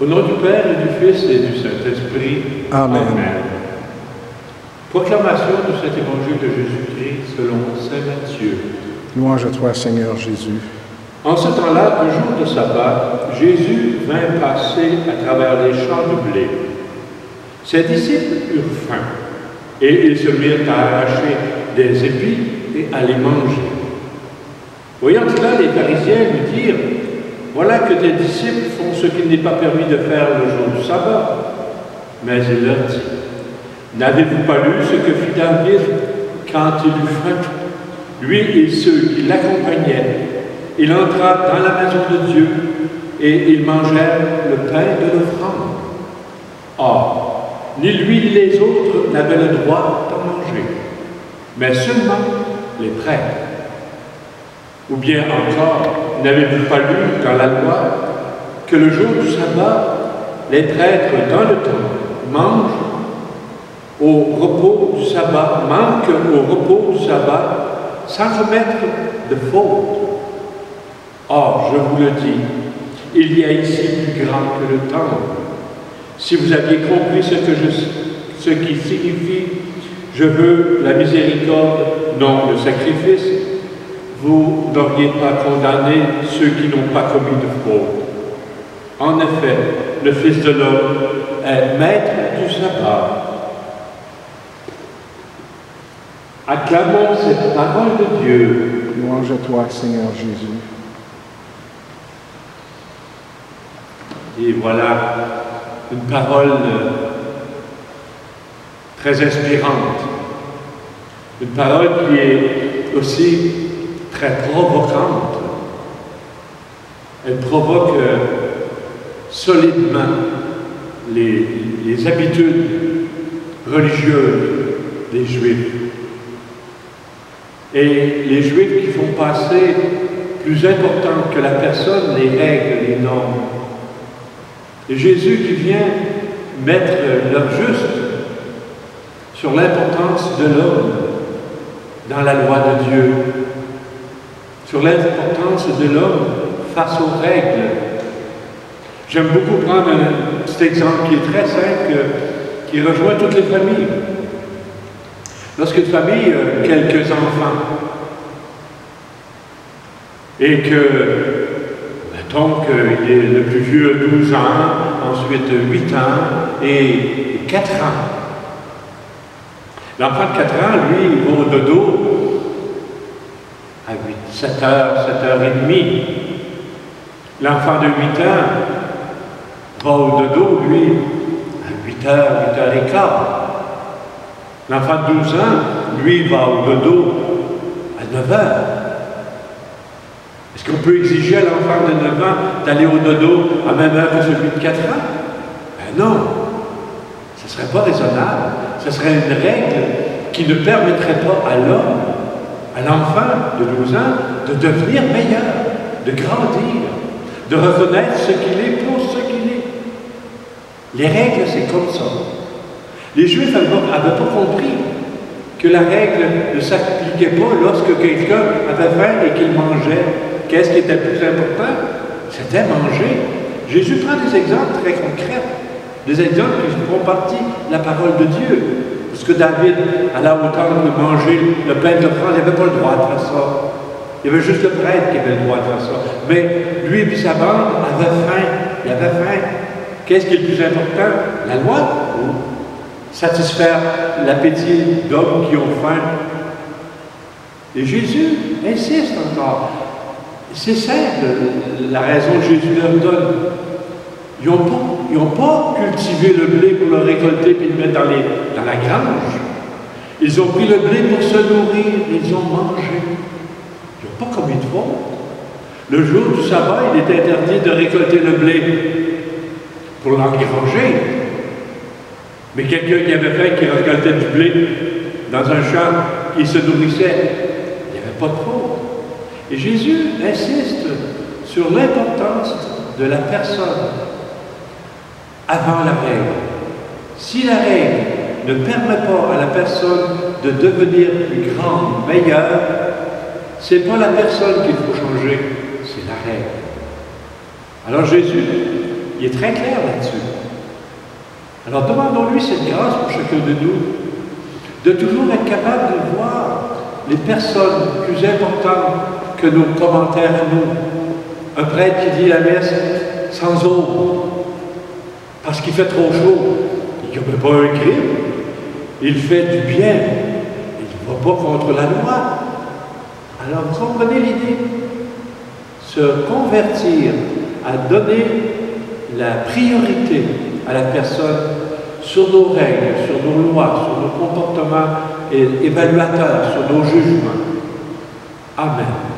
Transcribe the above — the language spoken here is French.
Au nom du Père et du Fils et du Saint-Esprit. Amen. Amen. Proclamation de cet évangile de Jésus-Christ selon saint Matthieu. Louange à toi, Seigneur Jésus. En ce temps-là, un jour de sabbat, Jésus vint passer à travers les champs de blé. Ses disciples eurent faim, et ils se mirent à arracher des épis et à les manger. Voyant cela, les pharisiens lui dirent: « Voilà que tes disciples font ce qu'il n'est pas permis de faire le jour du sabbat. » Mais il leur dit: « N'avez-vous pas lu ce que fit David quand il eut faim, lui et ceux qui l'accompagnaient? Il entra dans la maison de Dieu et ils mangèrent le pain de l'offrande. Or, ni lui ni les autres n'avaient le droit d'en manger, mais seulement les prêtres. Ou bien encore, n'avez-vous pas lu dans la loi que le jour du sabbat, les prêtres dans le temple mangent au repos du sabbat, manquent au repos du sabbat sans commettre de faute? Or, je vous le dis, il y a ici plus grand que le temple. Si vous aviez compris ce qui signifie « je veux la miséricorde, non le sacrifice », vous n'auriez pas condamné ceux qui n'ont pas commis de faute. En effet, le Fils de l'homme est maître du sabbat. Acclamons cette parole de Dieu. Louange à toi, Seigneur Jésus. Et voilà une parole très inspirante. Une parole qui est aussi très provocante. Elle provoque solidement les habitudes religieuses des Juifs. Et les Juifs qui font passer plus important que la personne les règles, les normes. Et Jésus qui vient mettre l'heure juste sur l'importance de l'homme dans la loi de Dieu, sur l'importance de l'homme face aux règles. J'aime beaucoup prendre un petit exemple qui est très simple, qui rejoint toutes les familles. Lorsqu'une famille a quelques enfants et que donc, il est le plus vieux 12 ans, ensuite 8 ans et 4 ans. L'enfant de 4 ans, lui, il va au dodo à 7 heures, 7h30. L'enfant de 8 ans va au dodo, lui, à 8h, 8h15. L'enfant de 12 ans, lui, va au dodo à 9h. Est-ce qu'on peut exiger à l'enfant de 9 ans d'aller au dodo à même heure que celui de 4 ans? Ben non, ce ne serait pas raisonnable. Ce serait une règle qui ne permettrait pas à l'homme, à l'enfant de 12 ans, de devenir meilleur, de grandir, de reconnaître ce qu'il est pour ce qu'il est. Les règles, c'est comme ça. Les Juifs n'avaient pas compris que la règle ne s'appliquait pas lorsque quelqu'un avait faim et qu'il mangeait. Qu'est-ce qui était le plus important? C'était manger. Jésus prend des exemples très concrets, des exemples qui font partie de la parole de Dieu. Parce que David, à la hauteur de manger le pain de l'offrande, il n'avait pas le droit de faire ça. Il y avait juste le prêtre qui avait le droit de faire ça. Mais lui et sa bande avaient faim. Il avait faim. Qu'est-ce qui est le plus important? La loi? Satisfaire l'appétit d'hommes qui ont faim. Et Jésus insiste encore. C'est simple, la raison que Jésus leur donne. Ils n'ont pas cultivé le blé pour le récolter et le mettre dans la grange. Ils ont pris le blé pour se nourrir, ils ont mangé. Ils n'ont pas commis de faute. Le jour du sabbat, il était interdit de récolter le blé pour l'engranger. Mais quelqu'un qui avait faim, qui récoltait du blé dans un champ, qui se nourrissait, il n'y avait pas de faute. Et Jésus insiste sur l'importance de la personne avant la règle. Si la règle ne permet pas à la personne de devenir plus grande, meilleure, ce n'est pas la personne qu'il faut changer, c'est la règle. Alors Jésus il est très clair là-dessus. Alors demandons-lui cette grâce pour chacun de nous, de toujours être capable de voir les personnes plus importantes que nos commentaires à nous. Un prêtre qui dit la messe sans eau, parce qu'il fait trop chaud. Il ne commet pas un crime, il fait du bien, il ne va pas contre la loi. Alors vous comprenez l'idée? Se convertir à donner la priorité à la personne sur nos règles, sur nos lois, sur nos comportements évaluateurs, sur nos jugements. Amen.